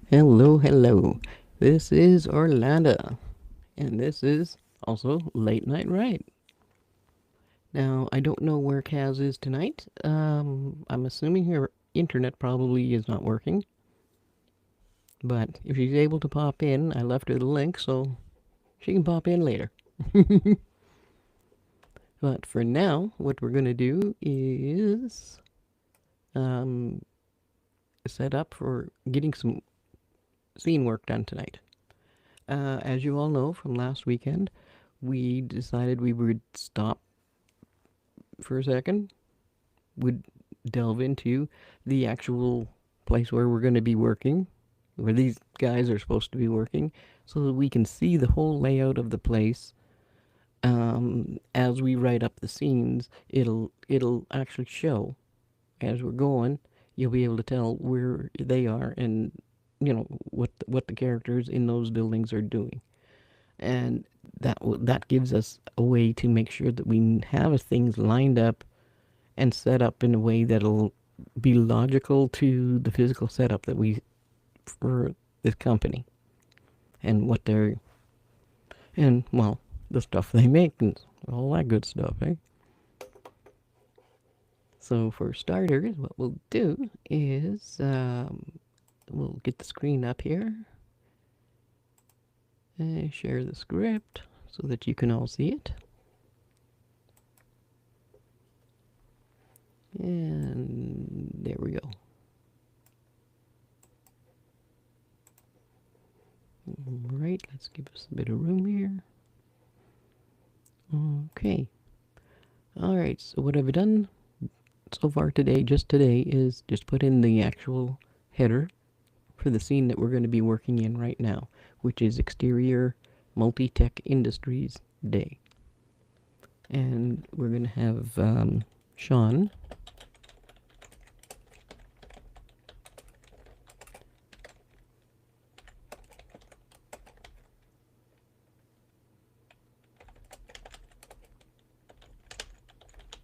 Hello, hello. This is Orlando, and this is also Late Night Right. Now, I don't know where Kaz is tonight. I'm assuming her internet probably is not working, but if she's able to pop in, I left her the link so she can pop in later. But for now, what we're gonna do is um, set up for getting some scene work done tonight. As you all know from last weekend, we decided we would stop for a second, would delve into the actual place where we're going to be working, where these guys are supposed to be working, so that we can see the whole layout of the place. As we write up the scenes, it'll actually show as we're going. You'll be able to tell where they are and what the characters in those buildings are doing, and that gives us a way to make sure that we have things lined up and set up in a way that'll be logical to the physical setup that we for this company and what they're and well the stuff they make and all that good stuff, eh? So for starters, what we'll do is we'll get the screen up here and share the script so that you can all see it. And there we go. Right, let's give us a bit of room here. Okay. Alright, so what I've done so far today, just today, is just put in the actual header for the scene that we're going to be working in right now, which is Exterior Multi-Tech Industries Day. And we're going to have Sean.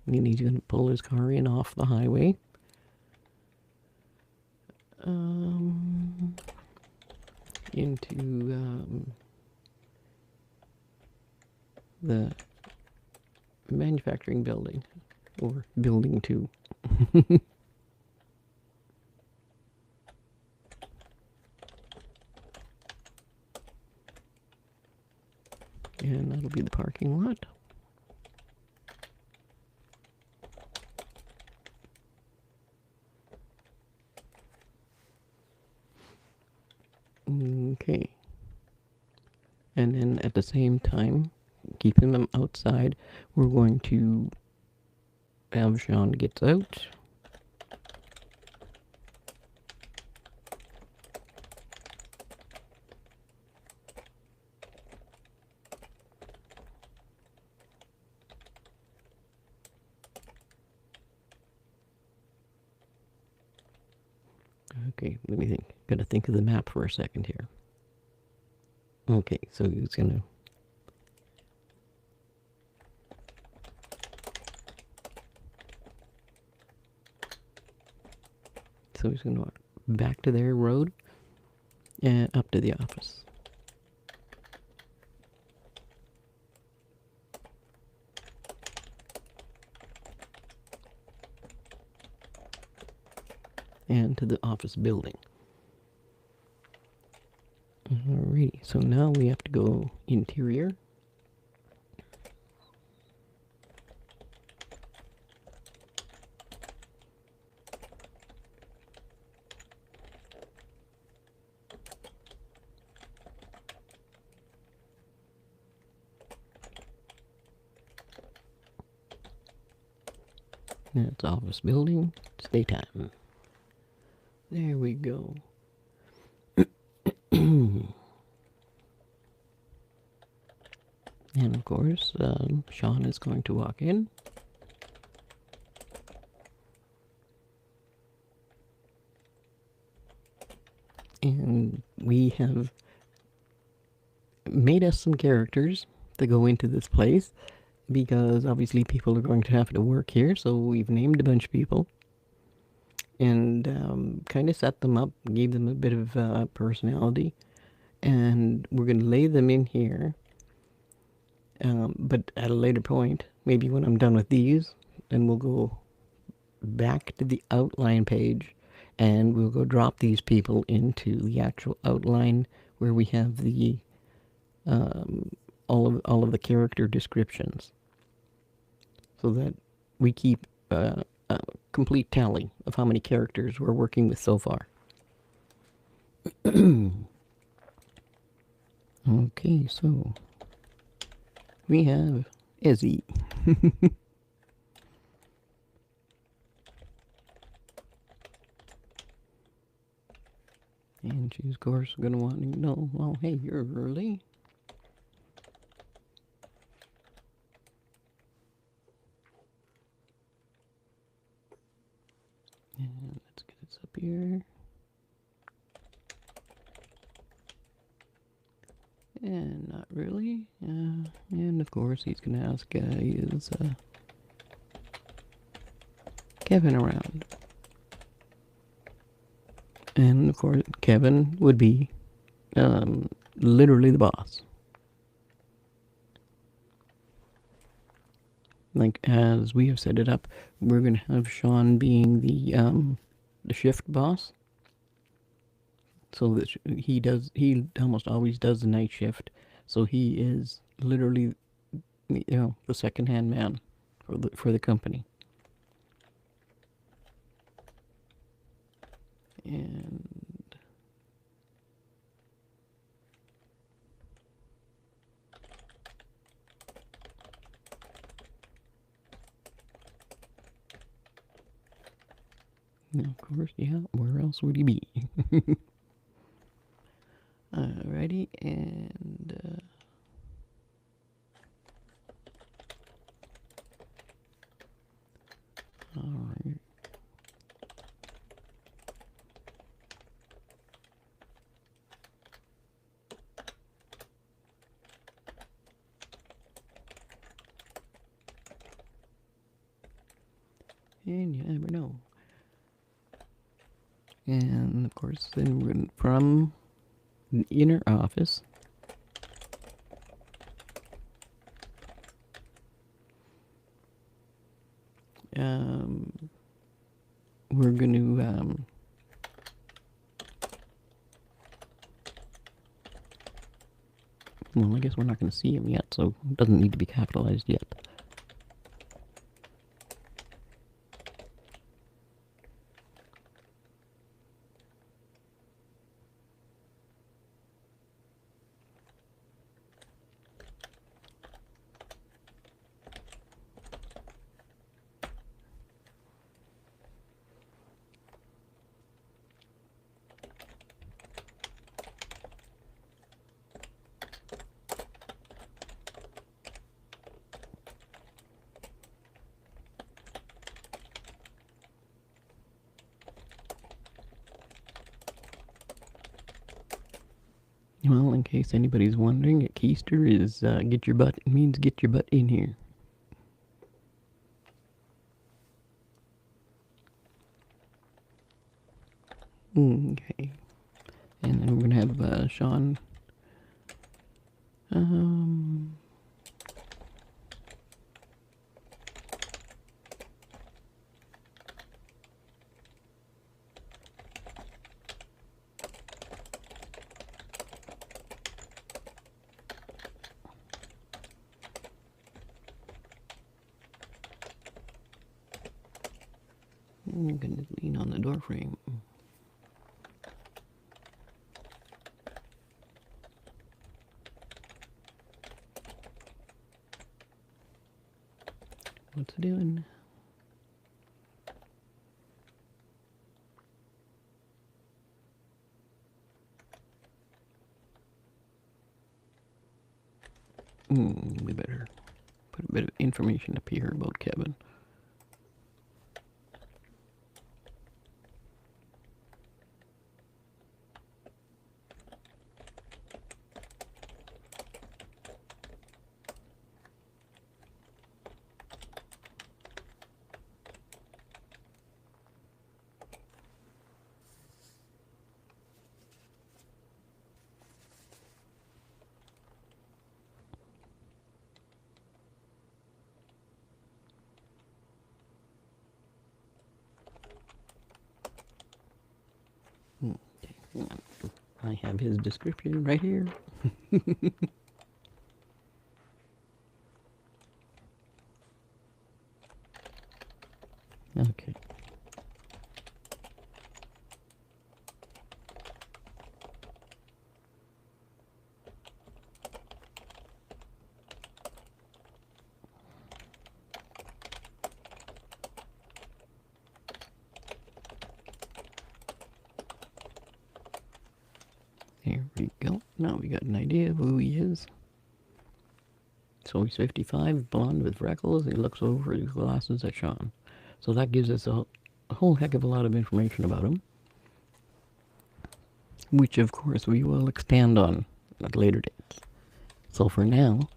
And he's going to pull his car in off the highway. Into the manufacturing building, or building 2. And that'll be the parking lot. Okay. And then at the same time, keeping them outside, we're going to have Sean gets out. Okay, let me think. Gotta think of the map for a second here. Okay, so he's gonna. So he's gonna walk back to their road and up to the office. And to the office building. Alrighty, so now we have to go interior. That's office building. It's daytime. There we go. And of course, Sean is going to walk in. And we have made us some characters to go into this place because obviously people are going to have to work here, so we've named a bunch of people. and kind of set them up, gave them a bit of personality, and we're going to lay them in here. But at a later point, maybe when I'm done with these, then we'll go back to the outline page, and we'll go drop these people into the actual outline where we have the all of the character descriptions, so that we keep a complete tally of how many characters we're working with so far. Okay, so we have Ezzy. And she's, of course, going to want to know, well, hey, you're early. And let's get this up here. And not really. And of course, he's going to ask, is Kevin around? And of course, Kevin would be literally the boss. Like, as we have set it up, we're going to have Sean being the shift boss. So that he almost always does the night shift. So he is literally, the second-hand man for the company. And of course, yeah, where else would he be? Alrighty, and alright. And you never know. And of course, then we're going from the inner office. We're going to well, I guess we're not going to see him yet, so it doesn't need to be capitalized yet. Well, in case anybody's wondering, a keister is means get your butt in here. Okay. And then we're gonna have Sean. You're gonna lean on the door frame. What's it doing? We better put a bit of information up here about Kevin. I have his description right here. Okay. There we go. Now we got an idea of who he is. So he's 55, blonde with freckles. He looks over his glasses at Sean. So that gives us a whole heck of a lot of information about him, which of course we will expand on at later dates. So for now,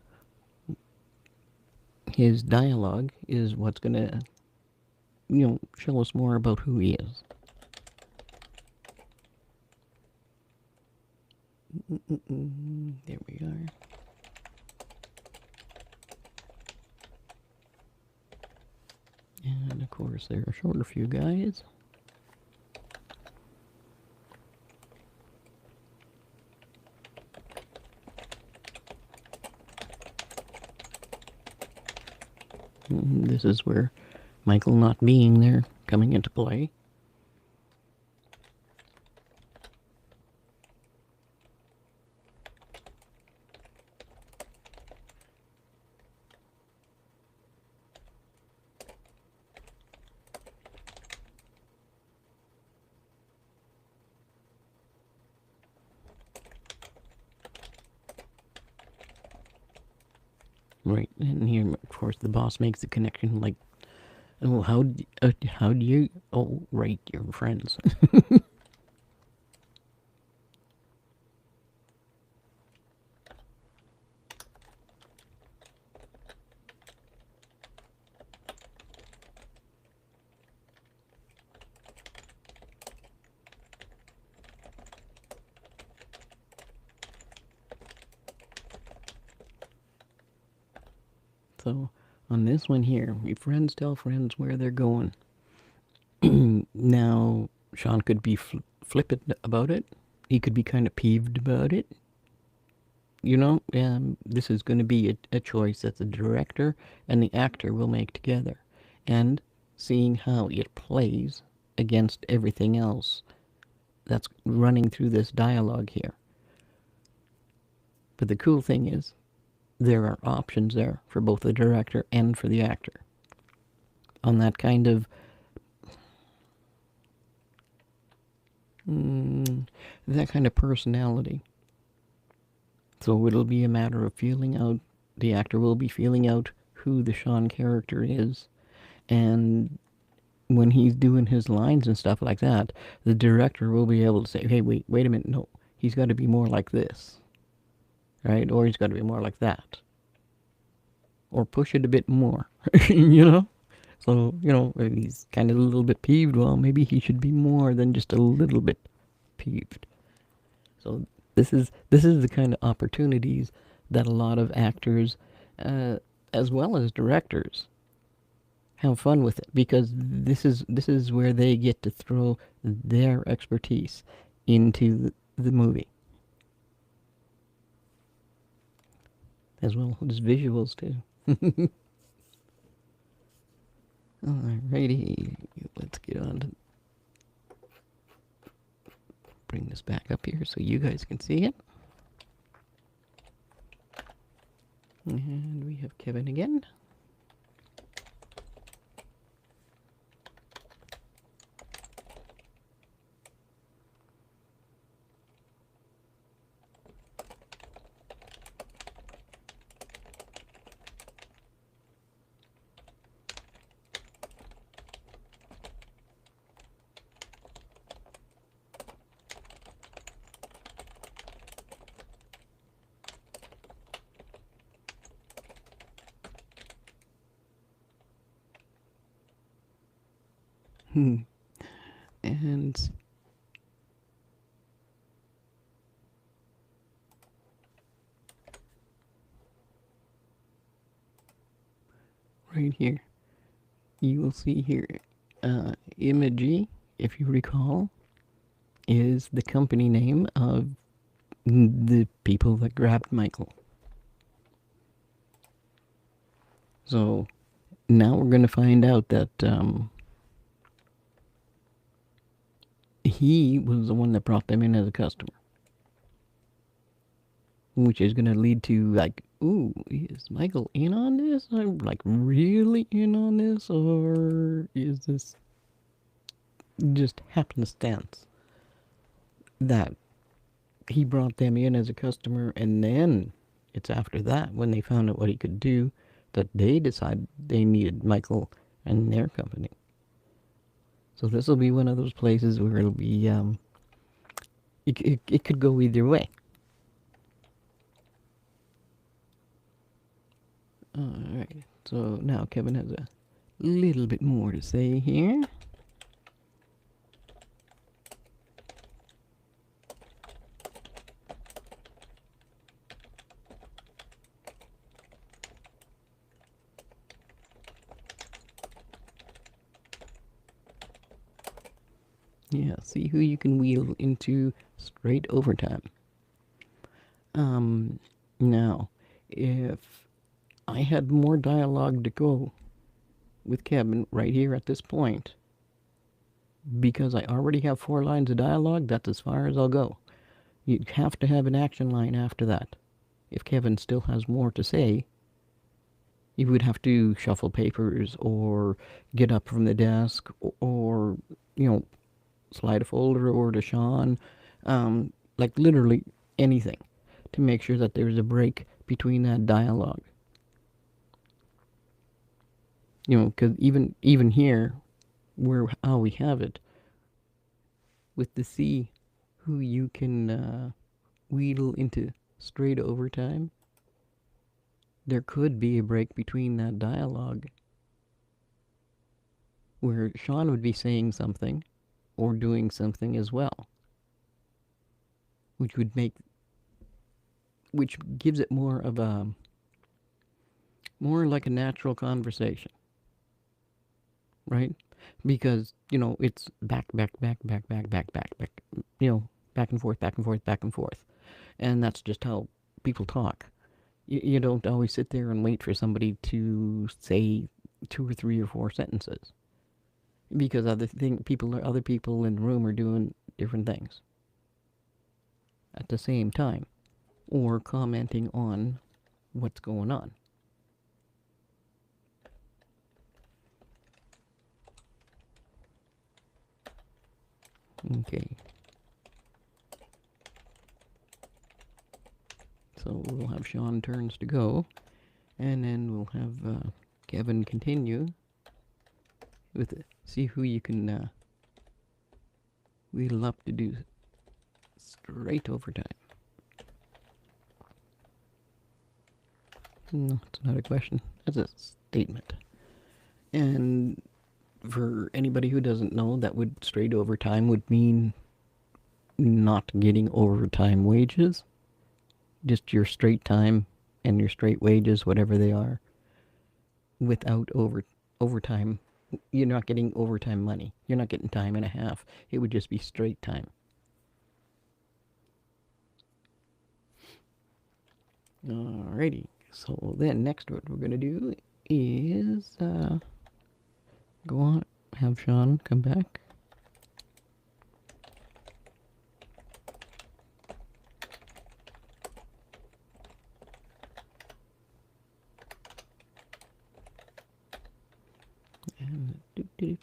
his dialogue is what's going to, show us more about who he is. There we are. And of course, there are shorter few guys. This is where Michael not being there coming into play. Right, and here, of course, the boss makes the connection like, oh, how do you, oh, right, you're friends. So, on this one here, your friends tell friends where they're going. Now, Sean could be flippant about it. He could be kind of peeved about it. This is going to be a choice that the director and the actor will make together. And seeing how it plays against everything else that's running through this dialogue here. But the cool thing is, there are options there for both the director and for the actor on that kind of personality. So it'll be a matter of feeling out, the actor will be feeling out who the Sean character is, and when he's doing his lines and stuff like that, the director will be able to say, hey, wait a minute, no, he's got to be more like this, right? Or he's got to be more like that. Or push it a bit more, So, if he's kind of a little bit peeved, well, maybe he should be more than just a little bit peeved. So this is the kind of opportunities that a lot of actors, as well as directors, have fun with it, because this is where they get to throw their expertise into the movie, as well as visuals too. Alrighty, let's get on to bring this back up here so you guys can see it. And we have Kevin again. And right here, you will see here, Imagy, if you recall, is the company name of the people that grabbed Michael. So now we're going to find out that he was the one that brought them in as a customer, which is going to lead to like, ooh, is Michael in on this? I'm like really in on this, or is this just happenstance that he brought them in as a customer, and then it's after that when they found out what he could do that they decided they needed Michael and their company. So this will be one of those places where it'll be it could go either way. All right. So now Kevin has a little bit more to say here. Yeah, see who you can wheel into straight overtime. Now, if I had more dialogue to go with Kevin right here at this point, because I already have 4 lines of dialogue, that's as far as I'll go. You'd have to have an action line after that. If Kevin still has more to say, you would have to shuffle papers or get up from the desk or, you know, slide a folder over to Sean. Like literally anything to make sure that there's a break between that dialogue. You know, because even here, where how we have it, with the C, who you can wheedle into straight overtime, there could be a break between that dialogue where Sean would be saying something or doing something as well, which would make which gives it more of a more like a natural conversation, right? Because you know it's back, you know, back and forth, back and forth, back and forth, and that's just how people talk. You don't always sit there and wait for somebody to say 2 or 3 or 4 sentences because other people in the room are doing different things at the same time or commenting on what's going on. Okay. So we'll have Sean turns to go, and then we'll have Kevin continue with it. See who you can wheel up to do straight overtime. No, it's not a question. That's a statement. And for anybody who doesn't know, that would straight overtime would mean not getting overtime wages. Just your straight time and your straight wages, whatever they are, without overtime. You're not getting overtime money. You're not getting time and a half. It would just be straight time. Alrighty. So then next what we're going to do is go on, have Sean come back. And do.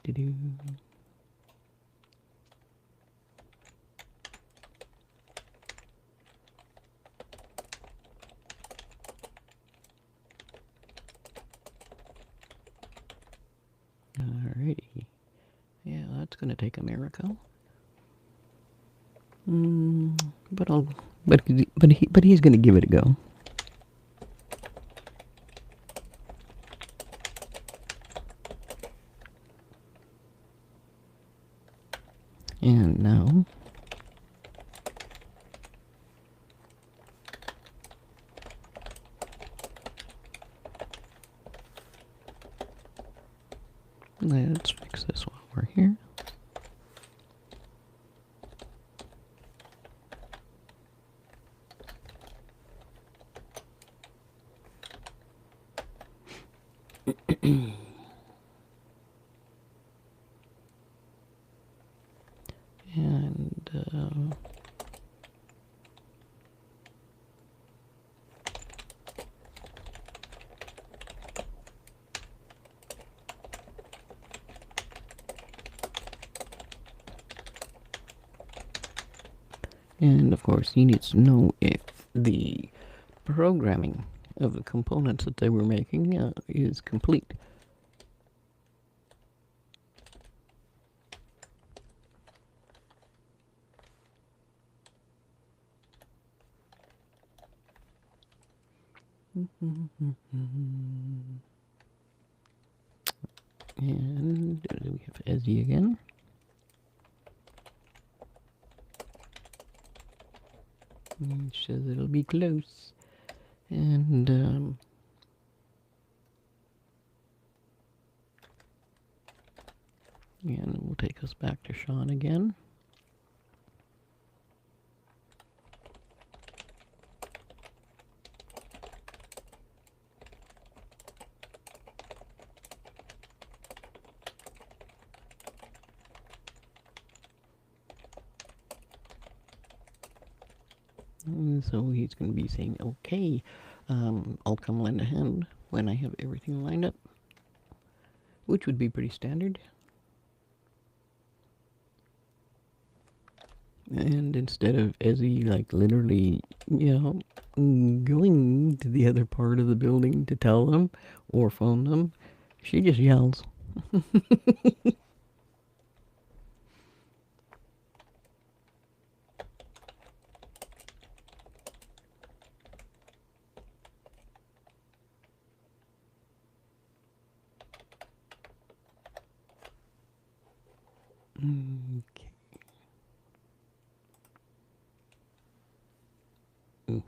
Alrighty. Yeah, that's gonna take a miracle. But he's gonna give it a go. And now let's fix this while we're here. And and of course, he needs to know if the programming of the components that they were making is complete. And we have Ezzy again. It says it'll be close. And and we'll take us back to Sean again. And so he's going to be saying, okay, I'll come lend a hand when I have everything lined up, which would be pretty standard. And instead of Ezzy, like, literally, going to the other part of the building to tell them or phone them, she just yells. Okay. Ooh.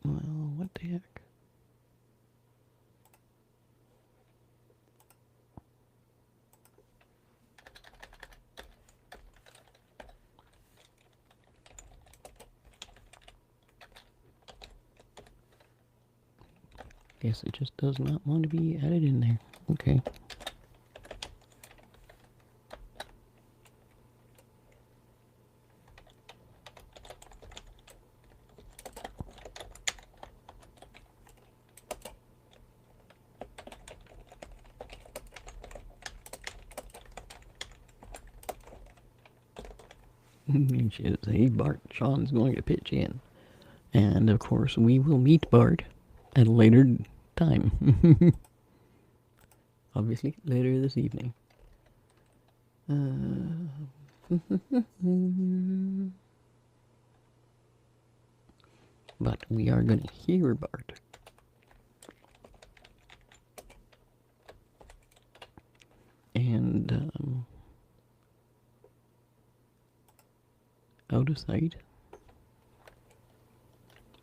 Well, what the heck? Guess it just does not want to be added in there. Okay. And she says, hey, Bart, Sean's going to pitch in. And of course, we will meet Bart at a later time. Obviously, later this evening. But we are going to hear Bart. And out of sight.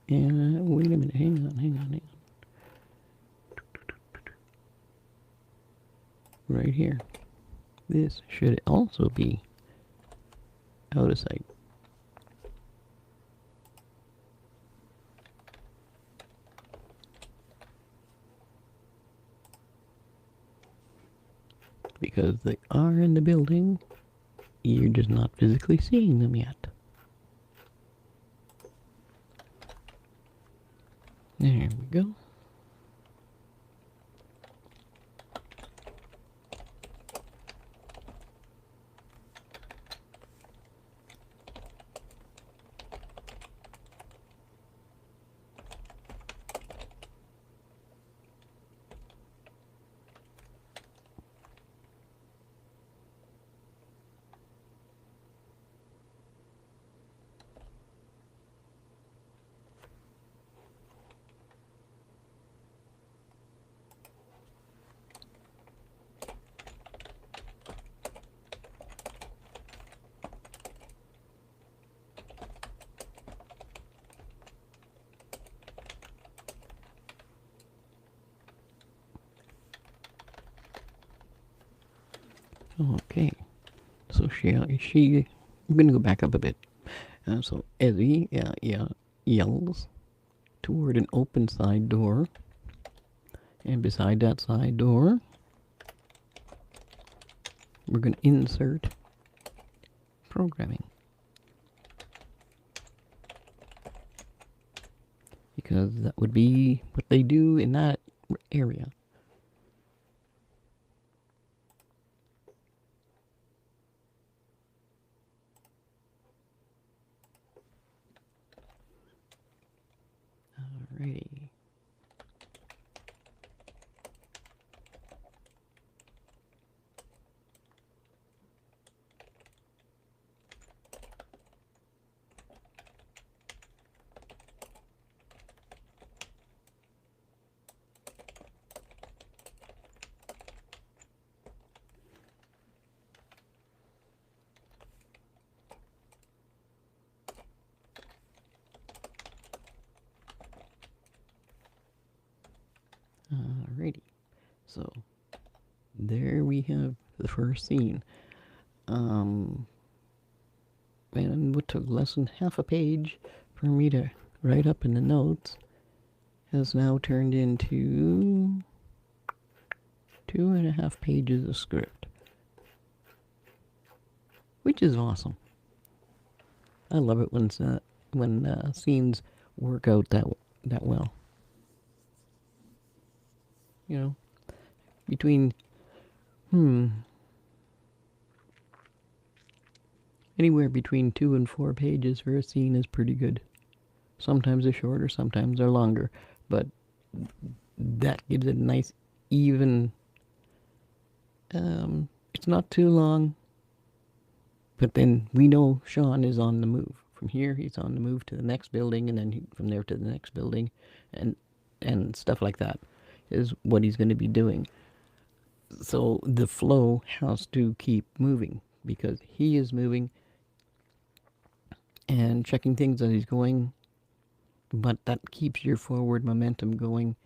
And wait a minute, hang on. Right here. This should also be out of sight. Because they are in the building, you're just not physically seeing them yet. There we go. Okay. So she. I'm gonna go back up a bit. So Ezzy, yells toward an open side door, and beside that side door, we're gonna insert programming, because that would be what they do in that area. Alrighty. Alrighty. So there we have the first scene. Um, and what took less than half a page for me to write up in the notes has now turned into 2.5 pages of script, which is awesome. I love it when scenes work out that well. You know, between anywhere between 2 and 4 pages for a scene is pretty good. Sometimes they're shorter, sometimes they're longer, but that gives it a nice even. It's not too long, but then we know Sean is on the move. From here, he's on the move to the next building, and then from there to the next building, and stuff like that is what he's going to be doing. So the flow has to keep moving because he is moving and checking things as he's going, but that keeps your forward momentum going.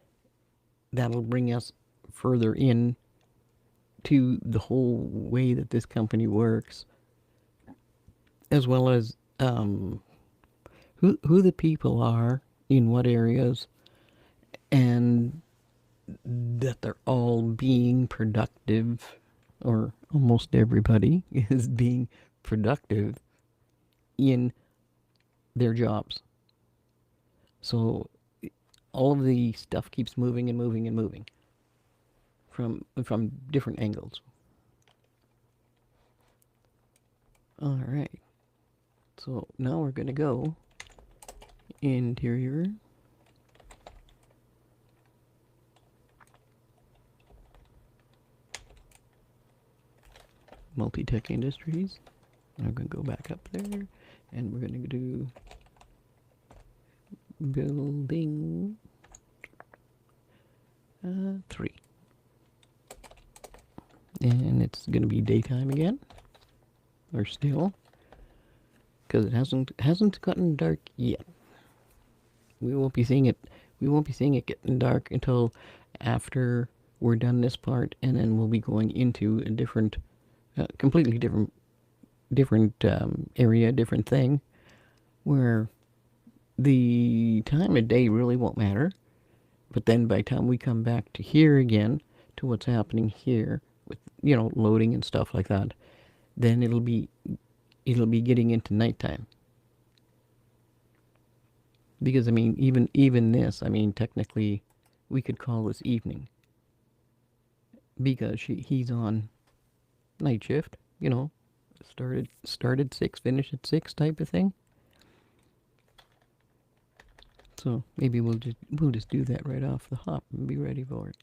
That'll bring us further in to the whole way that this company works, as well as who the people are in what areas, and that they're all being productive, or almost everybody is being productive in their jobs. So all of the stuff keeps moving and moving and moving from different angles. All right. So now we're gonna go interior, Multi-Tech Industries. I'm gonna go back up there, and we're gonna do building 3, and it's gonna be daytime again, or still, because it hasn't gotten dark yet. We won't be seeing it. We won't be seeing it getting dark until after we're done this part, and then we'll be going into a different, completely different area, different thing, where the time of day really won't matter. But then by the time we come back to here again, to what's happening here with loading and stuff like that, then it'll be getting into nighttime. Because I mean, even this, I mean, technically, we could call this evening because he's on night shift. Started 6, finished at 6 type of thing. So maybe we'll just do that right off the hop and be ready for it.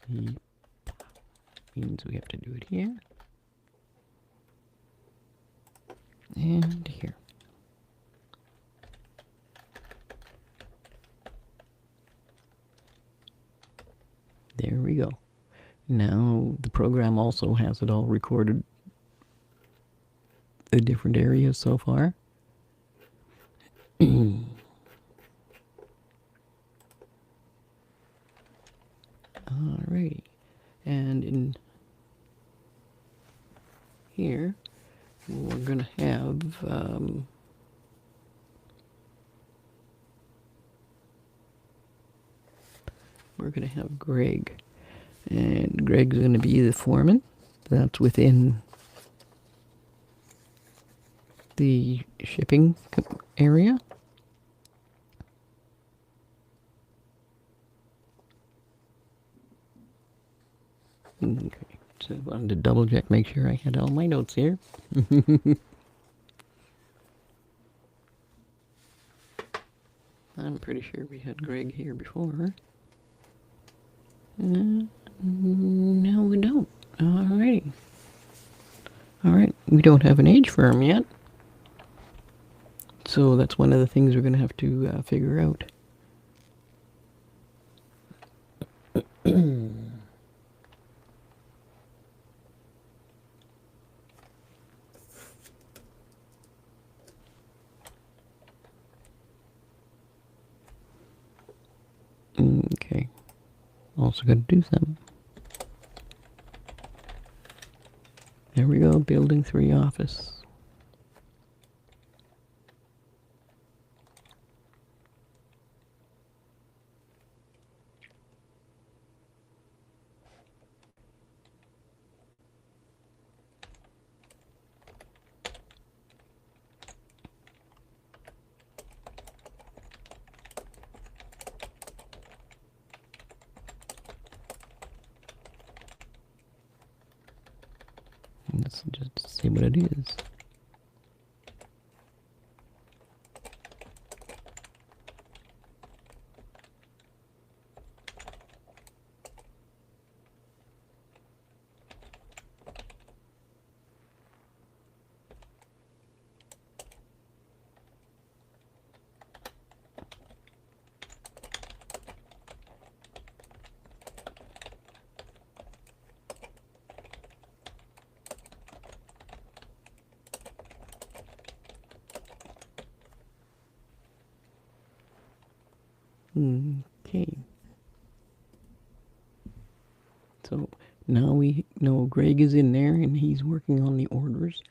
He means we have to do it here and here. There we go. Now the program also has it all recorded, the different areas so far. Greg, and Greg's going to be the foreman. That's within the shipping area. Okay, so I wanted to double check, make sure I had all my notes here. I'm pretty sure we had Greg here before. No, we don't. Alrighty. Alright, we don't have an age for him yet. So that's one of the things we're going to have to figure out. Okay. Also got to do something. There we go, building 3 office. Let's just see what it is. Okay. So now we know Greg is in there and he's working on the orders.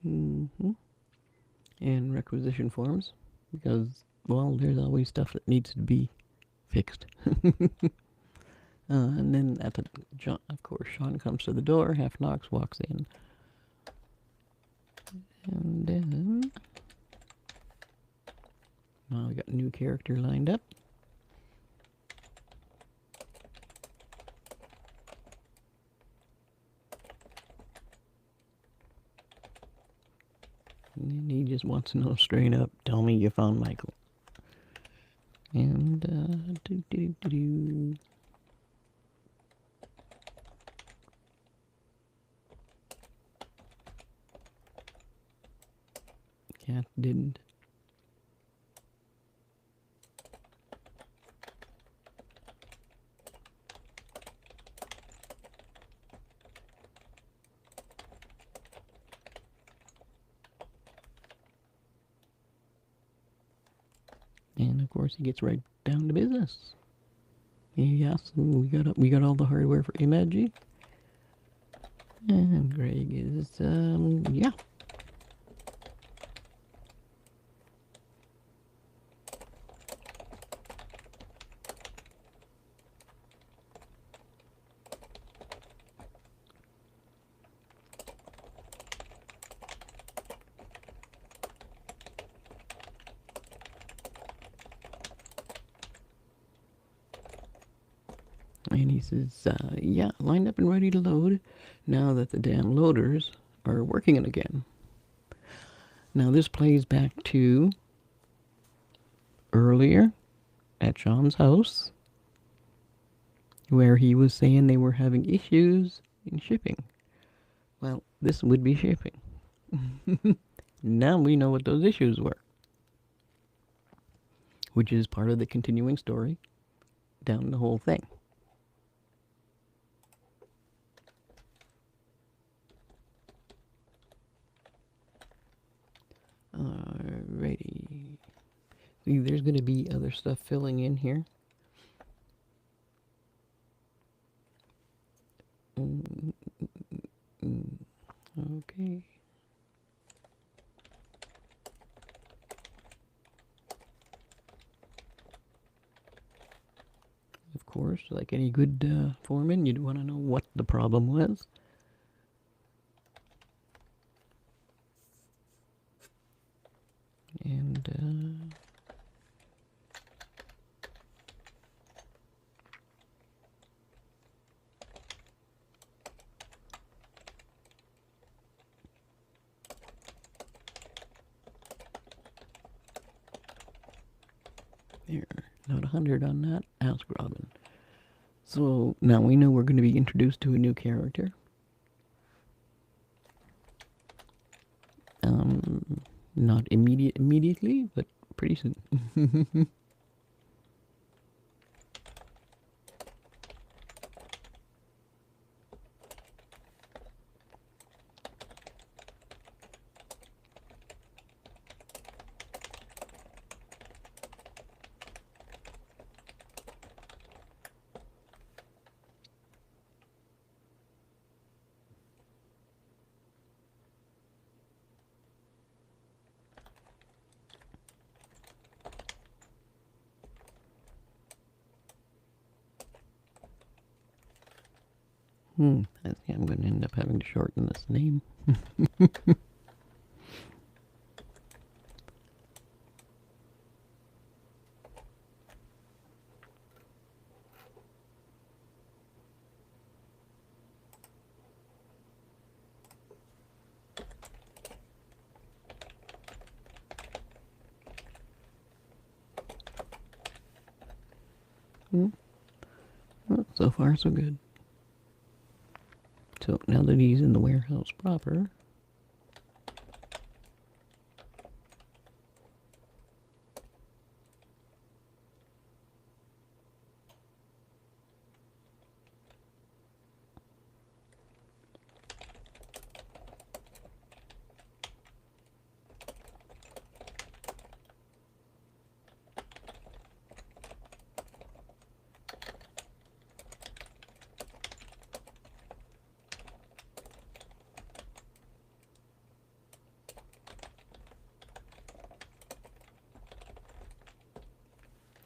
And requisition forms, because, well, there's always stuff that needs to be fixed. And then of course, Sean comes to the door, half knocks, walks in. And then now we got a new character lined up. And he just wants to know straight up, tell me you found Michael. And, Cat didn't. And of course, he gets right down to business. Yes, we got all the hardware for Imagi. And Greg is yeah. And he says, yeah, lined up and ready to load now that the damn loaders are working again. Now this plays back to earlier at Sean's house, where he was saying they were having issues in shipping. Well, this would be shipping. Now we know what those issues were, which is part of the continuing story down the whole thing. Alrighty. There's going to be other stuff filling in here. Okay. Of course, like any good foreman, you'd want to know what the problem was. And there, not 100 on that. Ask Robin. So now we know we're going to be introduced to a new character. Not immediately, but pretty soon. I think I'm going to end up having to shorten this name. Well, so far, so good. So now that he's in the warehouse proper,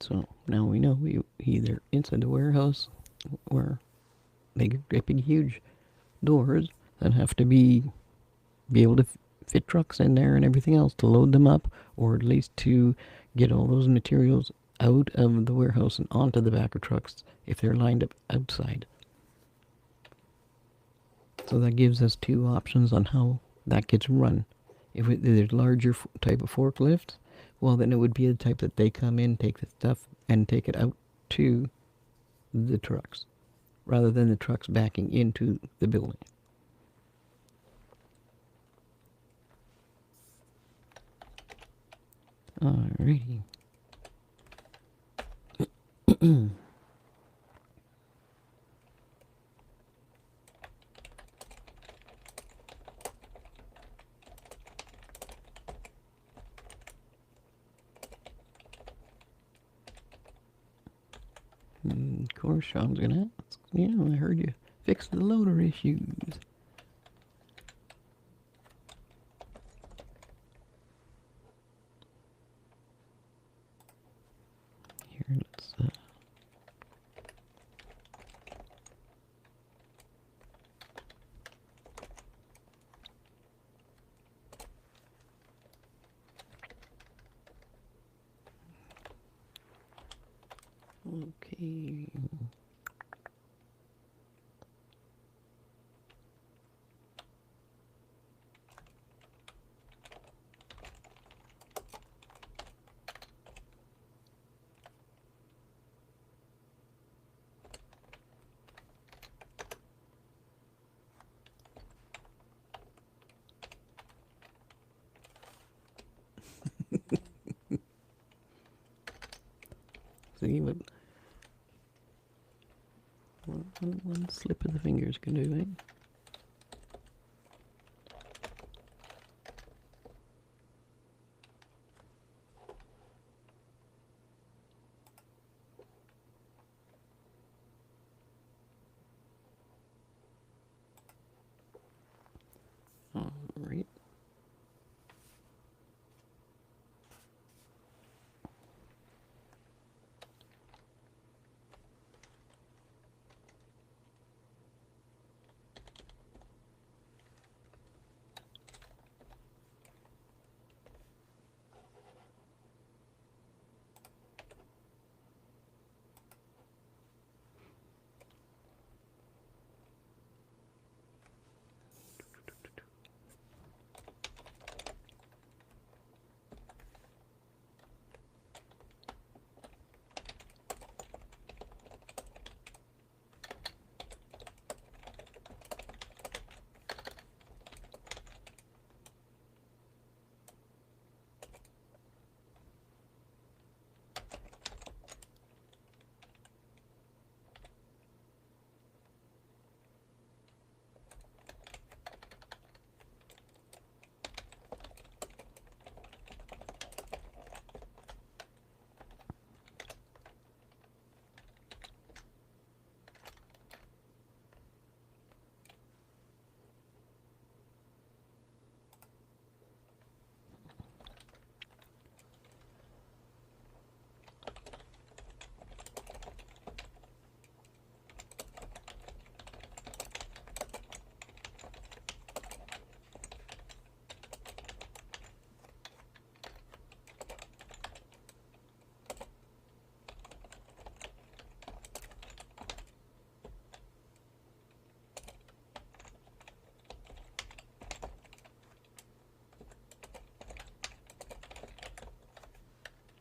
so now we know we either inside the warehouse where they get big, huge doors that have to be able to fit trucks in there and everything else to load them up, or at least to get all those materials out of the warehouse and onto the back of trucks if they're lined up outside. So that gives us two options on how that gets run. If there's larger type of forklifts, well, then it would be the type that they come in, take the stuff, and take it out to the trucks, rather than the trucks backing into the building. Alrighty. Of course, Sean's gonna ask. Yeah, I heard you fixed the loader issues. Here, let's. Okay. See what one slip of the fingers can do, eh? All right.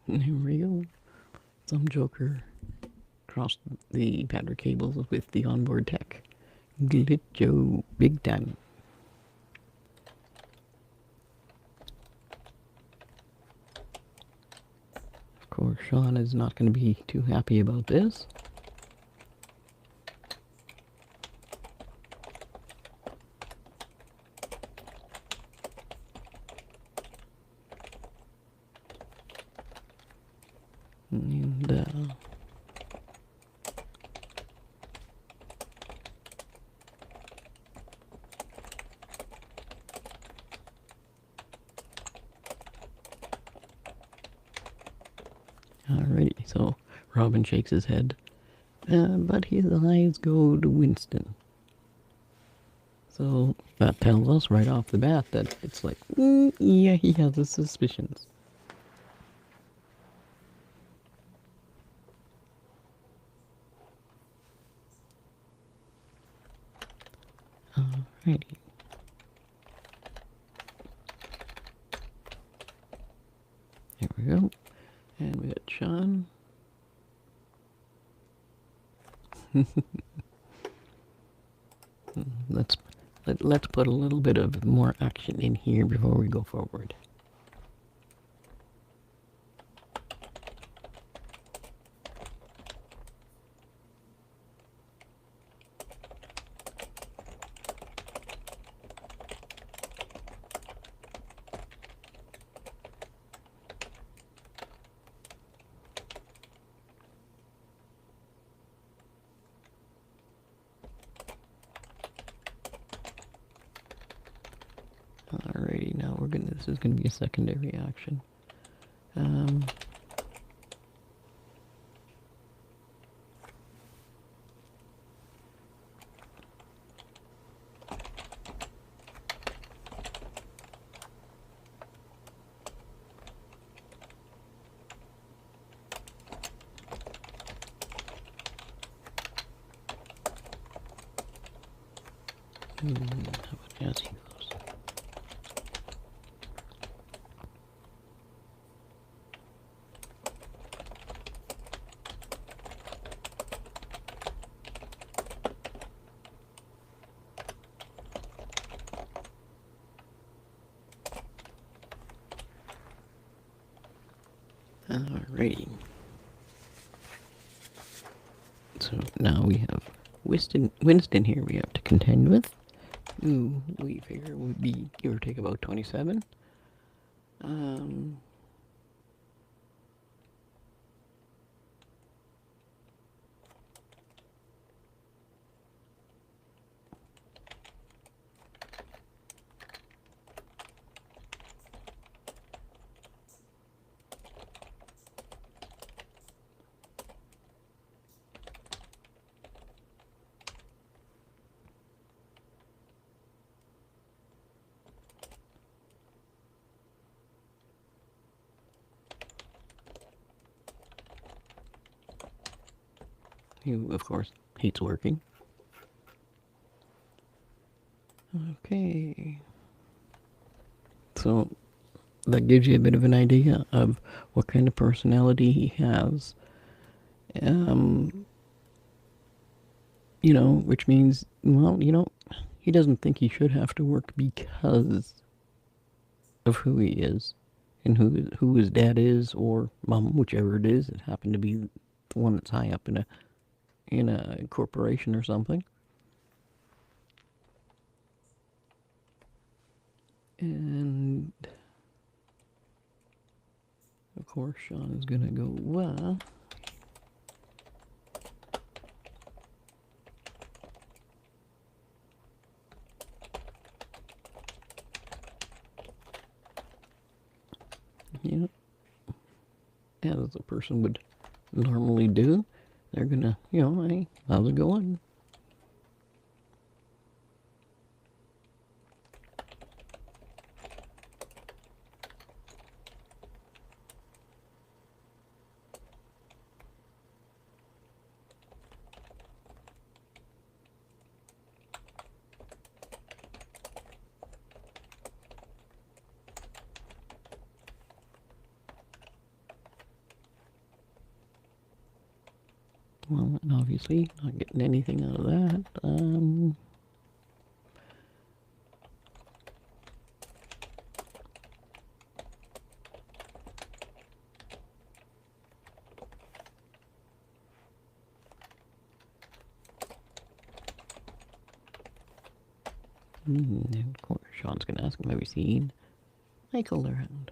Here we go. Some joker crossed the battery cables with the onboard tech. Glitcho, big time. Of course, Sean is not going to be too happy about this. And alrighty, so Robin shakes his head, but his eyes go to Winston. So that tells us right off the bat that it's like, yeah, he has his suspicions. Alrighty. There we go. And we got Sean. let's put a little bit of more action in here before we go forward. Alrighty, now this is gonna be a secondary action. How about as he goes? Alrighty. So now we have Winston here we have to contend with. Who we figure would be give or take about 27. He, of course, hates working. Okay. So that gives you a bit of an idea of what kind of personality he has. Um, which means, well, he doesn't think he should have to work because of who he is and who his dad is or mom, whichever it is. It happened to be the one that's high up in a corporation or something. And of course, Sean is gonna go, well, you know, as a person would normally do. They're gonna, hey, how's it going? Well, and obviously not getting anything out of that. And of course, Sean's gonna ask him, have you seen Michael around?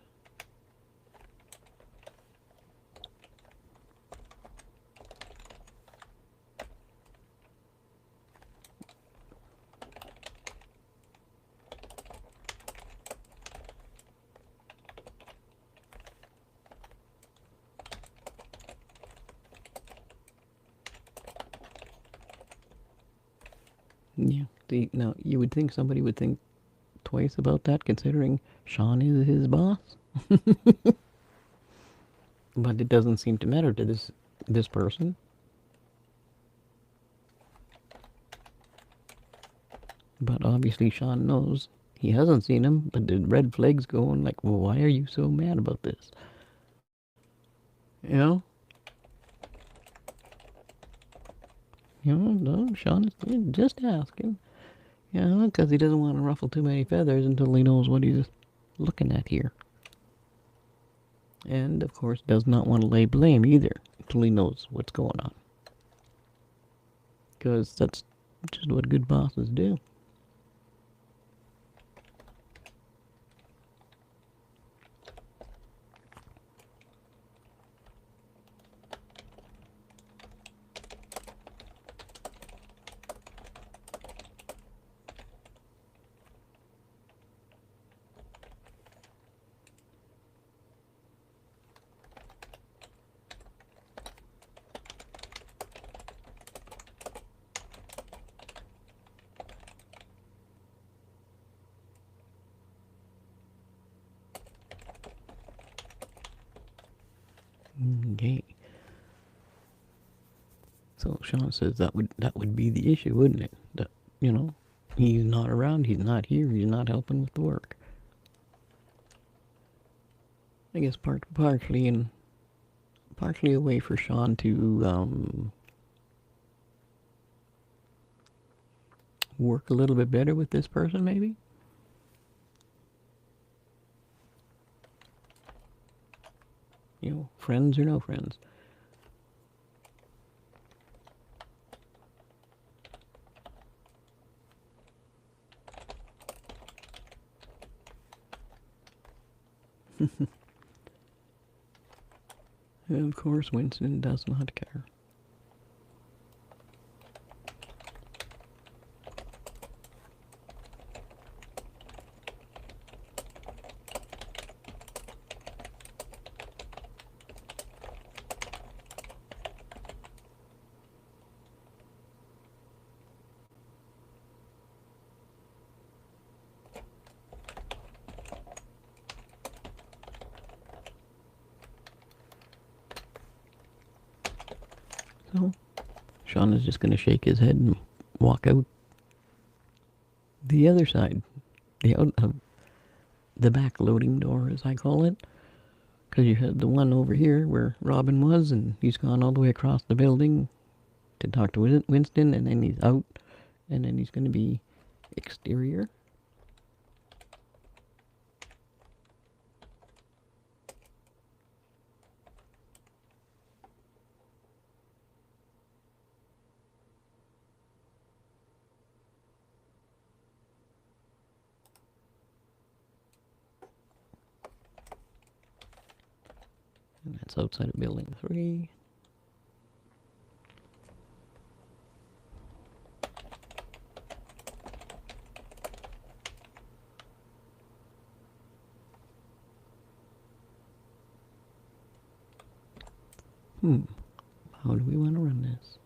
Yeah. Now, you would think somebody would think twice about that, considering Sean is his boss. But it doesn't seem to matter to this person. But obviously, Sean knows he hasn't seen him. But the red flag's going like, well, why are you so mad about this? You know, no, Sean is just asking. Because he doesn't want to ruffle too many feathers until he knows what he's looking at here. And of course, does not want to lay blame either until he knows what's going on. Because that's just what good bosses do. Okay. So Sean says that would be the issue, wouldn't it? That he's not around, he's not here, he's not helping with the work. I guess partially a way for Sean to work a little bit better with this person, maybe. Friends or no friends. And of course, Winston does not care. Sean is just going to shake his head and walk out the other side, the back loading door, as I call it. Because you had the one over here where Robin was, and he's gone all the way across the building to talk to Winston, and then he's out, and then he's going to be exterior. And that's outside of building 3. How do we want to run this?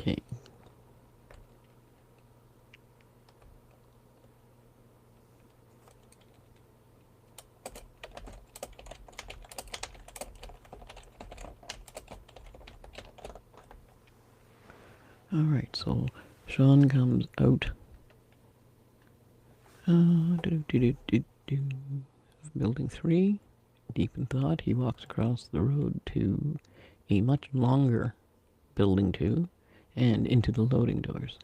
Okay. Alright, so Sean comes out. Building 3. Deep in thought, he walks across the road to a much longer building 2 and into the loading doors.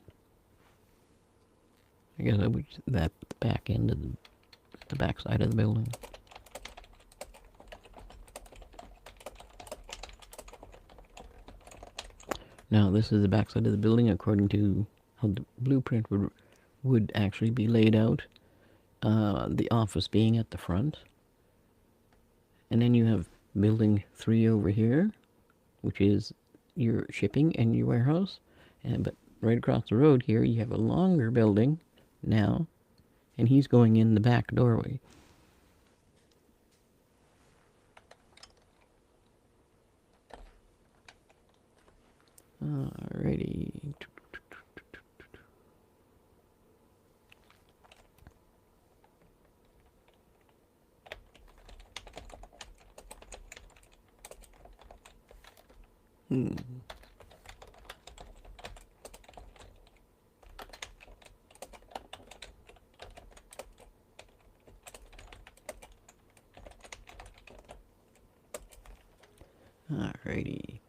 I guess that would that the back end of the back side of the building. Now this is the back side of the building according to how the blueprint would actually be laid out. The office being at the front. And then you have building 3 over here, which is your shipping and your warehouse. But right across the road here, you have a longer building now, and he's going in the back doorway. Alrighty. Alrighty.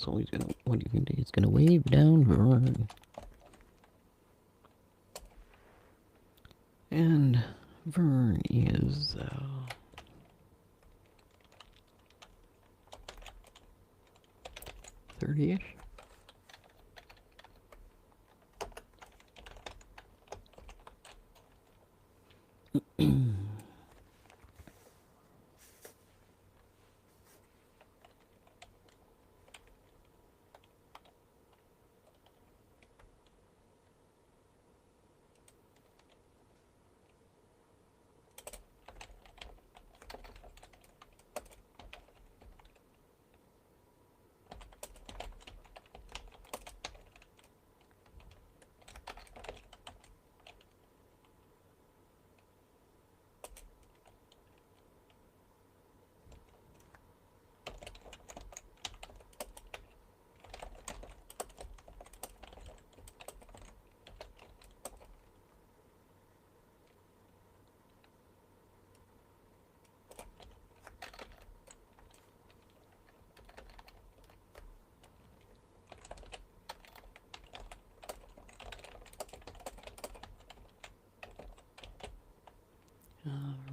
So he's gonna, what do you think? He's gonna wave down Vern. And Vern is, 30-ish?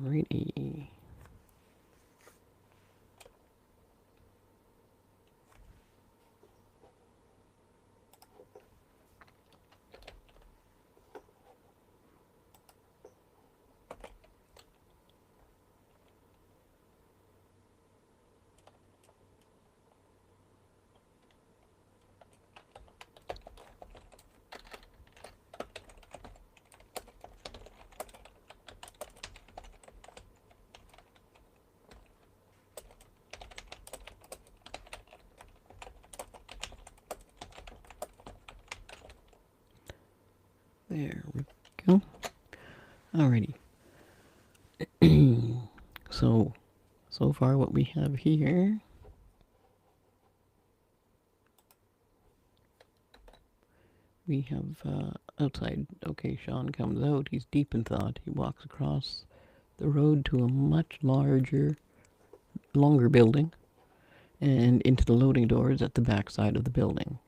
Alrighty. There we go. Alrighty. So far what we have here, we have outside. Okay, Sean comes out. He's deep in thought. He walks across the road to a much longer building and into the loading doors at the back side of the building.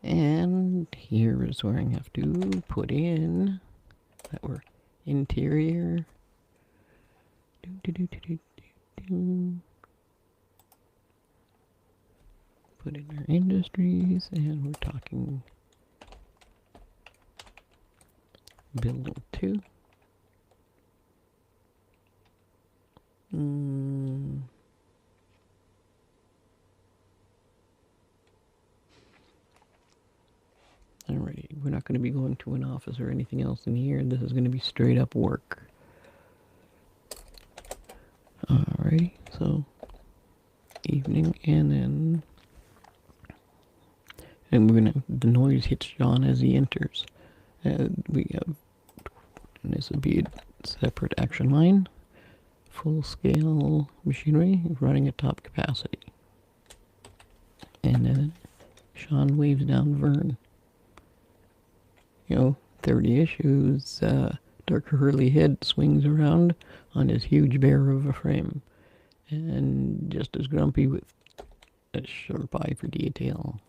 And here is where I have to put in that we're interior. Put in our industries, and we're talking building 2. Alrighty, we're not going to be going to an office or anything else in here. This is going to be straight up work. Alrighty, so evening, and the noise hits John as he enters. And this would be a separate action line. Full scale machinery running at top capacity. And then Sean waves down Vern. 30 issues, dark curly head swings around on his huge bear of a frame. And just as grumpy with a sharp eye for detail.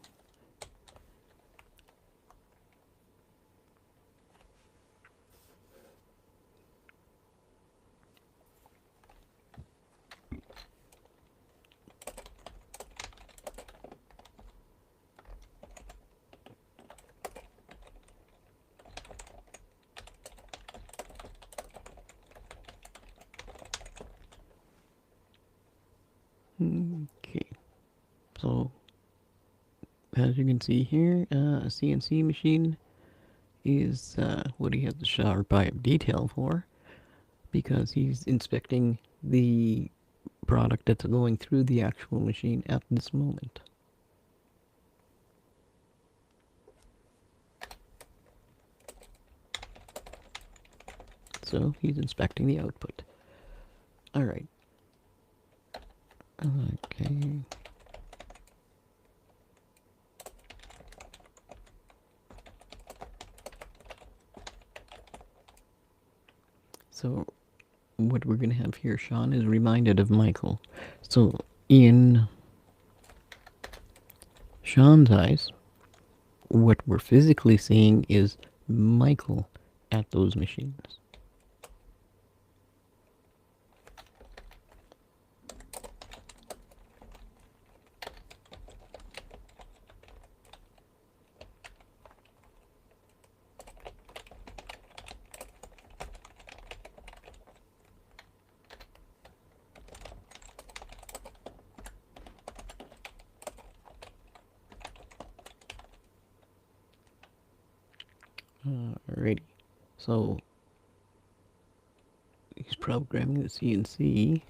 Okay, so as you can see here, a CNC machine is what he has the sharp eye of detail for, because he's inspecting the product that's going through the actual machine at this moment. So he's inspecting the output. Alright. Okay. So what we're going to have here, Sean is reminded of Michael. So in Sean's eyes, what we're physically seeing is Michael at those machines. Alrighty, so he's programming the CNC.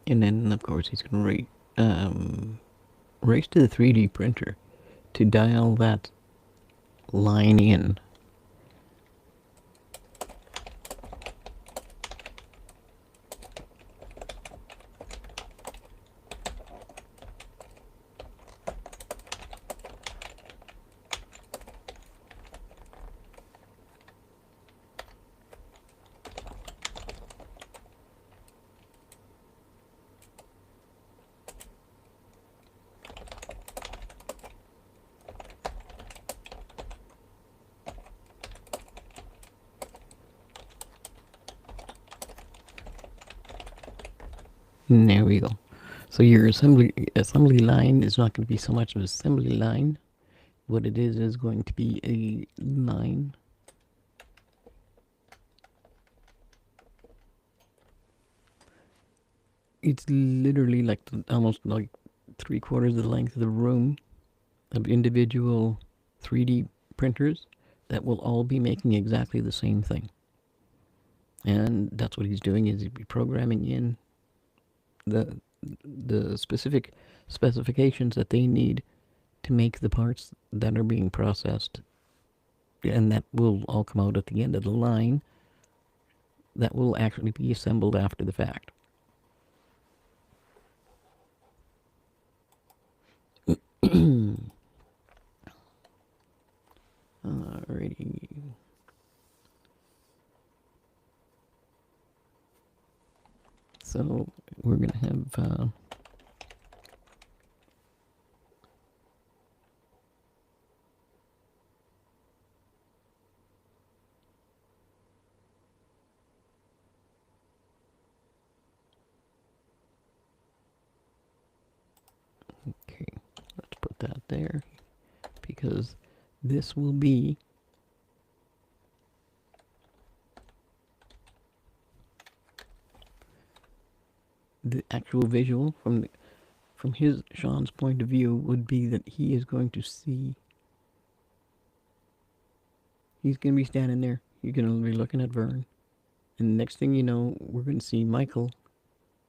And then, of course, he's going to race to the 3D printer to dial that line in. There we go. So your assembly line is not going to be so much of an assembly line. What it is going to be a line. It's literally like almost like 3/4 of the length of the room of individual 3D printers that will all be making exactly the same thing. And that's what he's doing is he's programming in the the specific specifications that they need to make the parts that are being processed, and that will all come out at the end of the line that will actually be assembled after the fact. Alrighty. So we're gonna have okay. Let's put that there because this will be the actual visual from his Sean's point of view would be that he is going to see. He's going to be standing there. You're going to be looking at Vern. And the next thing you know, we're going to see Michael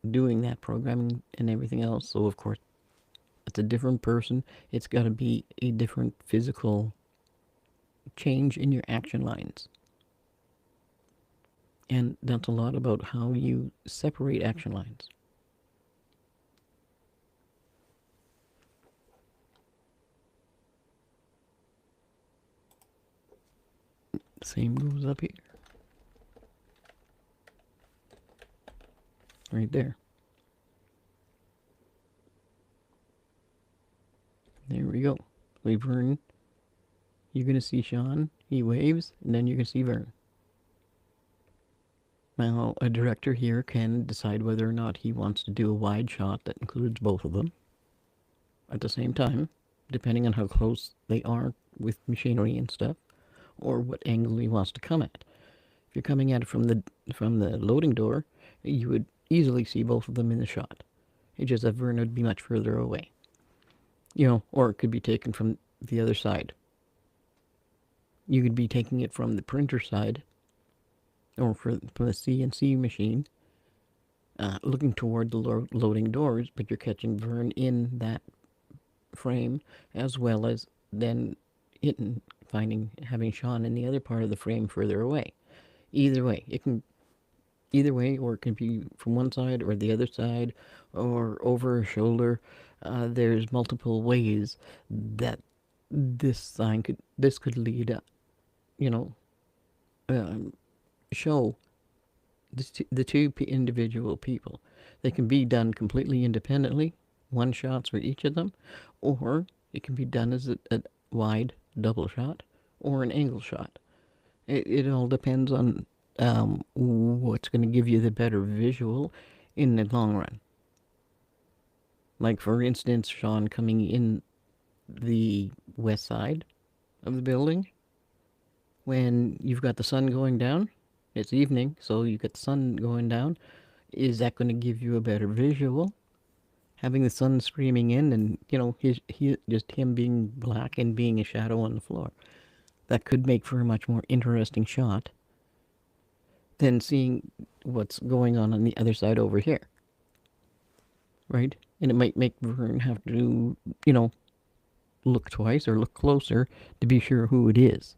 doing that programming and everything else. So, of course, it's a different person. It's got to be a different physical change in your action lines. And that's a lot about how you separate action lines. Same goes up here. Right there. There we go. Leave Vern. You're going to see Sean. He waves, and then you're going to see Vern. Now, a director here can decide whether or not he wants to do a wide shot that includes both of them at the same time, depending on how close they are with machinery and stuff, or what angle he wants to come at. If you're coming at it from the loading door, you would easily see both of them in the shot. It's just that Vern would be much further away. Or it could be taken from the other side. You could be taking it from the printer side, or from the CNC machine, looking toward the loading doors, but you're catching Vern in that frame, as well as then having Sean in the other part of the frame further away. Either way, or it can be from one side or the other side, or over a shoulder. There's multiple ways that this could lead, um, show the two individual people. They can be done completely independently, one shots for each of them, or it can be done as a wide double shot or an angle shot. It all depends on what's going to give you the better visual in the long run. Like, for instance, Sean coming in the west side of the building, when you've got the sun going down, it's evening, so you've got the sun going down. Is that going to give you a better visual? Having the sun streaming in, and just him being black and being a shadow on the floor, that could make for a much more interesting shot than seeing what's going on the other side over here, right? And it might make Vern have to, look twice or look closer to be sure who it is.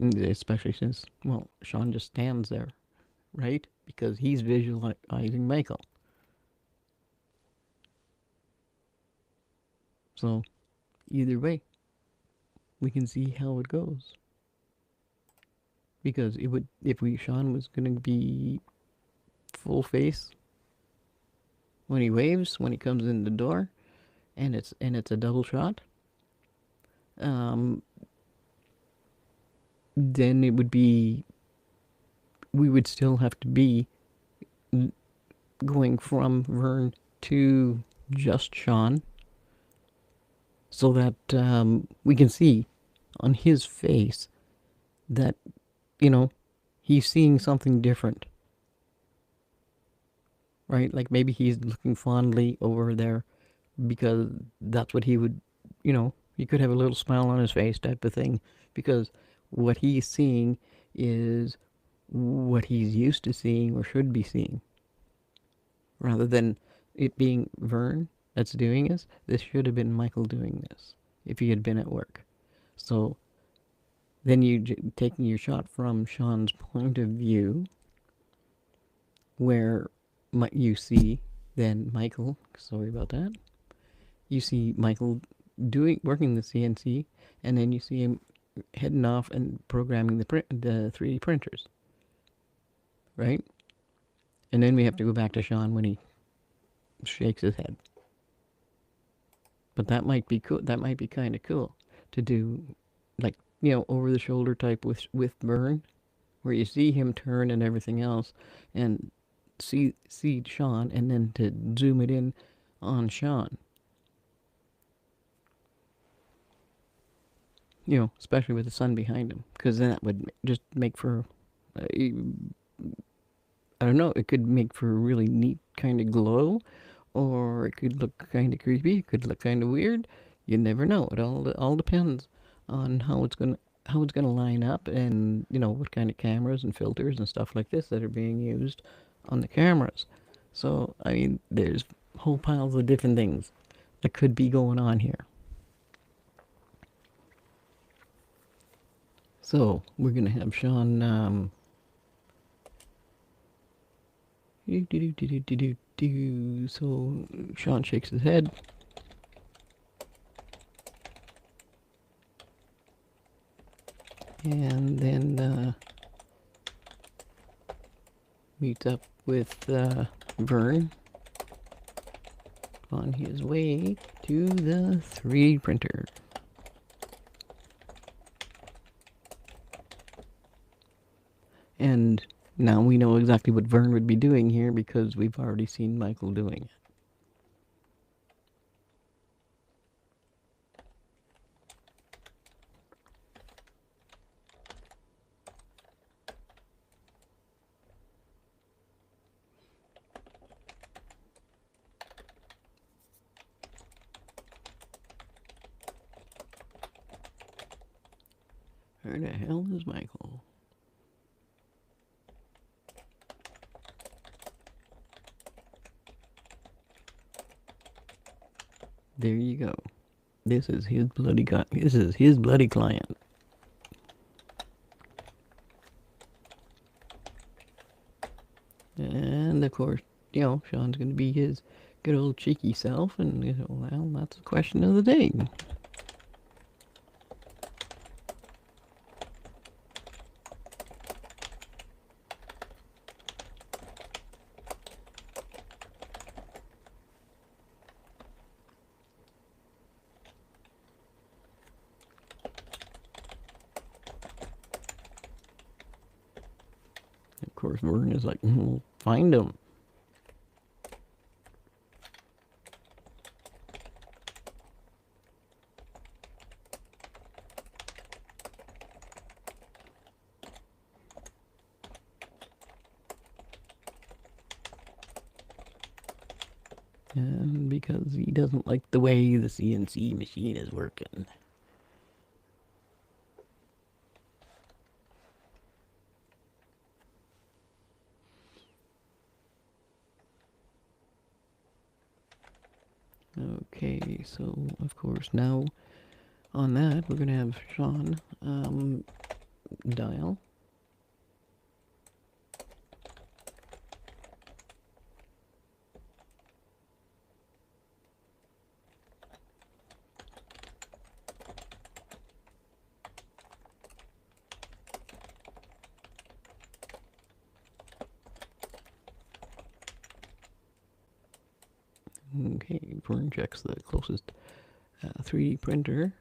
Especially since, well, Sean just stands there, right? Because he's visualizing Michael. So, either way, we can see how it goes. Because it would, if Sean was gonna be full face when he waves, when he comes in the door, and it's a double shot. Um, then it would be, we would still have to be going from Vern to just Sean, so that we can see on his face that, you know, he's seeing something different, right? Like maybe he's looking fondly over there because that's what he would, he could have a little smile on his face type of thing, because what he's seeing is what he's used to seeing or should be seeing, rather than it being Vern that's doing this. This should have been Michael doing this if he had been at work. So then you taking your shot from Sean's point of view, where you see then Michael. Sorry about that. You see Michael working the CNC, and then you see him heading off and programming the 3D printers, right? And then we have to go back to Sean when he shakes his head. But that might be cool. That might be kind of cool to do, like, over the shoulder type with Burn, where you see him turn and everything else, and see Sean, and then to zoom it in on Sean. Especially with the sun behind him, because then that would just make for, I don't know, it could make for a really neat kind of glow, or it could look kind of creepy. It could look kind of weird. You never know. It all depends on how it's gonna line up, and what kind of cameras and filters and stuff like this that are being used on the cameras. So I mean, there's whole piles of different things that could be going on here. So we're gonna have Sean. So Sean shakes his head. And then meets up with Vern on his way to the 3D printer. And now we know exactly what Vern would be doing here because we've already seen Michael doing it. Where the hell is Michael? There you go. This is his bloody client. And of course, Sean's going to be his good old cheeky self, and well, that's the question of the day. Of course, Vern is like, find him. And because he doesn't like the way the CNC machine is working. Okay, so of course now on that we're gonna have Sean dial. Okay, Vern checks the closest 3D printer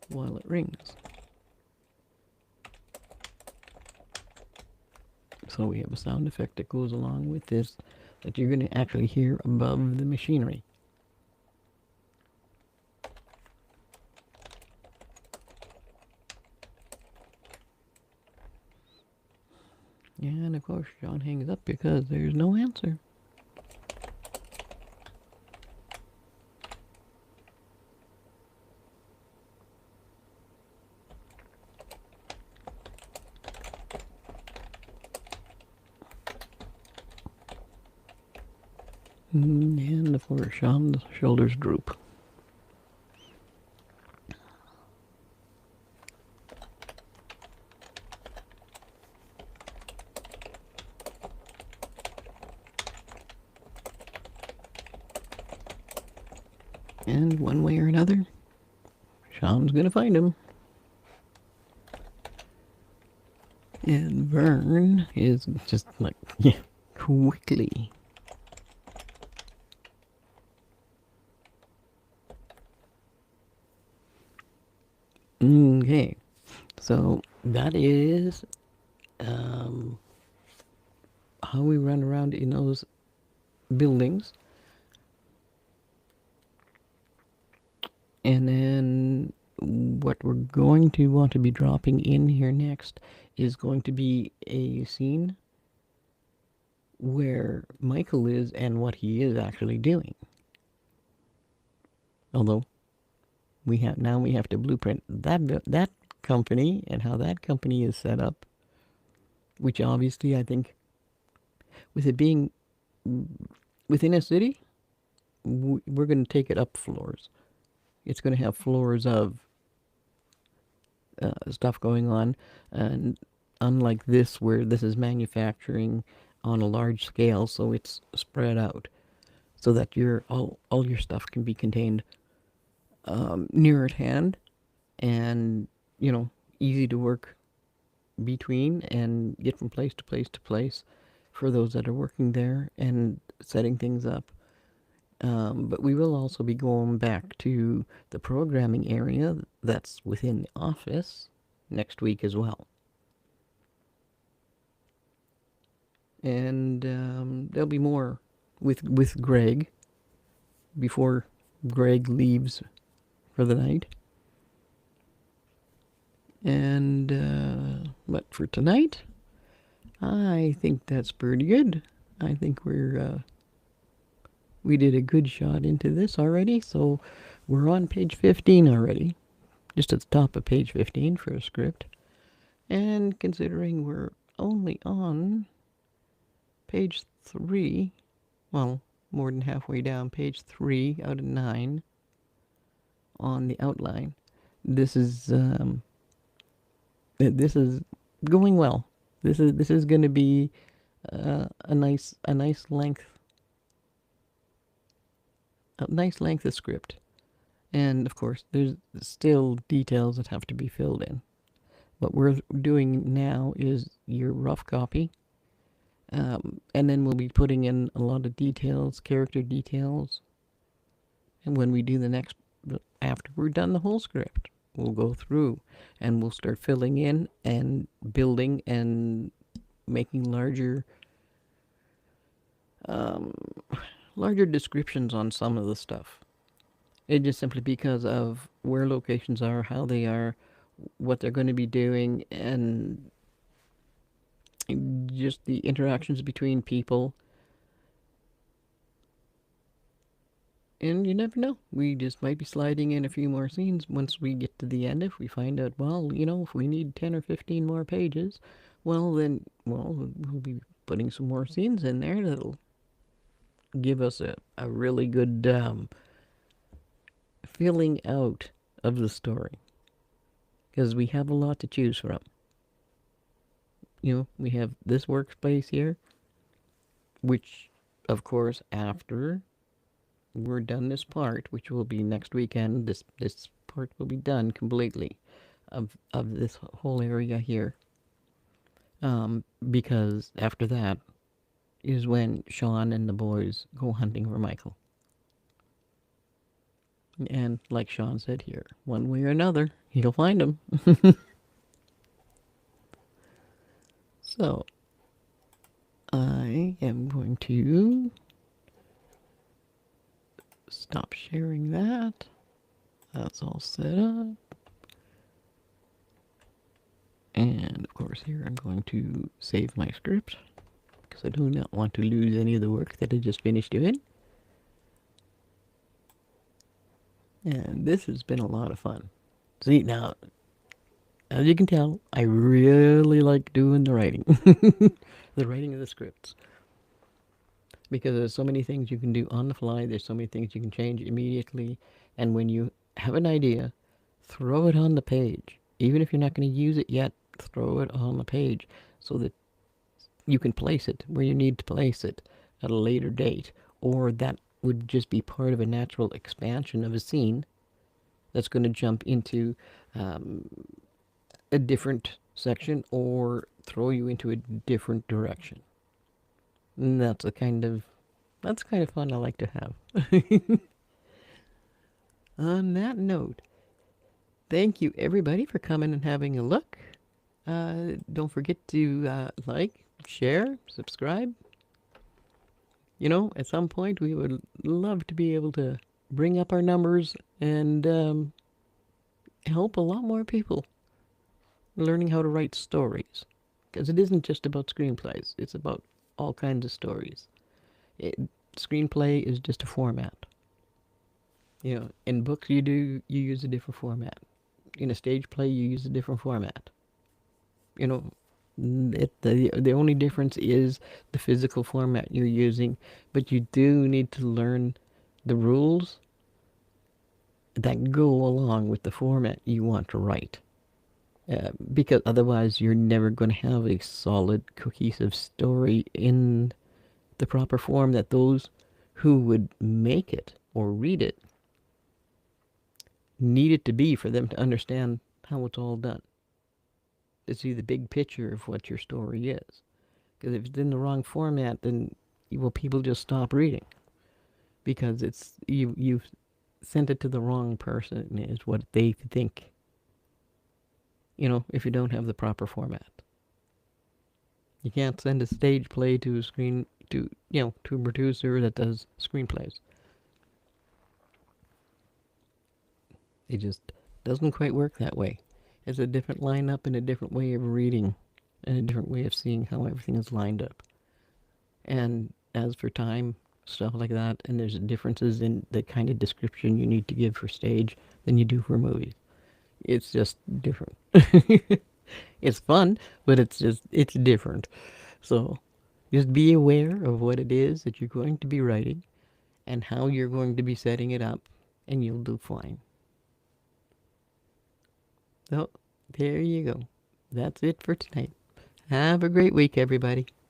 while it rings. So we have a sound effect that goes along with this that you're going to actually hear above the machinery. And of course, Sean hangs up because there's no answer. And of course, Sean's shoulders droop. And one way or another, Sean's gonna find him. And Vern is just like, yeah, quickly. Okay, so that is how we run around in those buildings. And then what we're going to want to be dropping in here next is going to be a scene where Michael is and what he is actually doing. Although we have to blueprint that company and how that company is set up, which obviously I think with it being within a city, we're going to take it up floors. It's going to have floors of stuff going on, and unlike this where this is manufacturing on a large scale, so it's spread out so that all your stuff can be contained near at hand, and easy to work between and get from place to place to place for those that are working there and setting things up. But we will also be going back to the programming area that's within the office next week as well. And there'll be more with Greg before Greg leaves for the night. And but for tonight, I think that's pretty good. I think we did a good shot into this already, so we're on page 15 already, just at the top of page 15 for a script. And considering we're only on page 3, well, more than halfway down, page 3 out of 9 on the outline, this is going well. This is going to be a nice length. A nice length of script. And of course, there's still details that have to be filled in. What we're doing now is your rough copy. And then we'll be putting in a lot of details, character details. And when we do after we're done the whole script, we'll go through and we'll start filling in and building and making larger descriptions on some of the stuff. It just simply because of where locations are, how they are, what they're going to be doing, and just the interactions between people. And you never know. We just might be sliding in a few more scenes once we get to the end. If we find out, well, if we need 10 or 15 more pages, then we'll be putting some more scenes in there that'll give us a really good filling out of the story. Because we have a lot to choose from. We have this workspace here, which, of course, after we're done this part, which will be next weekend, this part will be done completely of this whole area here. Because after that is when Sean and the boys go hunting for Michael. And like Sean said here, one way or another, he'll find him. So, I am going to stop sharing that. That's all set up. And of course here I'm going to save my script because I do not want to lose any of the work that I just finished doing. And this has been a lot of fun. See, now, as you can tell, I really like doing the writing. The writing of the scripts. Because there's so many things you can do on the fly. There's so many things you can change immediately. And when you have an idea, throw it on the page. Even if you're not going to use it yet, throw it on the page so that you can place it where you need to place it at a later date. Or that would just be part of a natural expansion of a scene that's going to jump into a different section or throw you into a different direction. And that's kind of fun I like to have. On that note, thank you everybody for coming and having a look. Don't forget to like, share, subscribe. You know, at some point we would love to be able to bring up our numbers and help a lot more people learning how to write stories. Because it isn't just about screenplays, it's about all kinds of stories. Screenplay is just a format. You know, in books you use a different format. In a stage play you use a different format. You know, the only difference is the physical format you're using, but you do need to learn the rules that go along with the format you want to write. Because otherwise you're never going to have a solid, cohesive story in the proper form that those who would make it or read it need it to be for them to understand how it's all done. To see the big picture of what your story is. Because if it's in the wrong format, then people just stop reading. Because you've sent it to the wrong person is what they think. You know, if you don't have the proper format. You can't send a stage play to a producer that does screenplays. It just doesn't quite work that way. It's a different lineup and a different way of reading and a different way of seeing how everything is lined up. And as for time, stuff like that, and there's differences in the kind of description you need to give for stage than you do for movies. It's just different. It's fun, but it's different. So just be aware of what it is that you're going to be writing and how you're going to be setting it up, and you'll do fine. So there you go. That's it for tonight. Have a great week, everybody.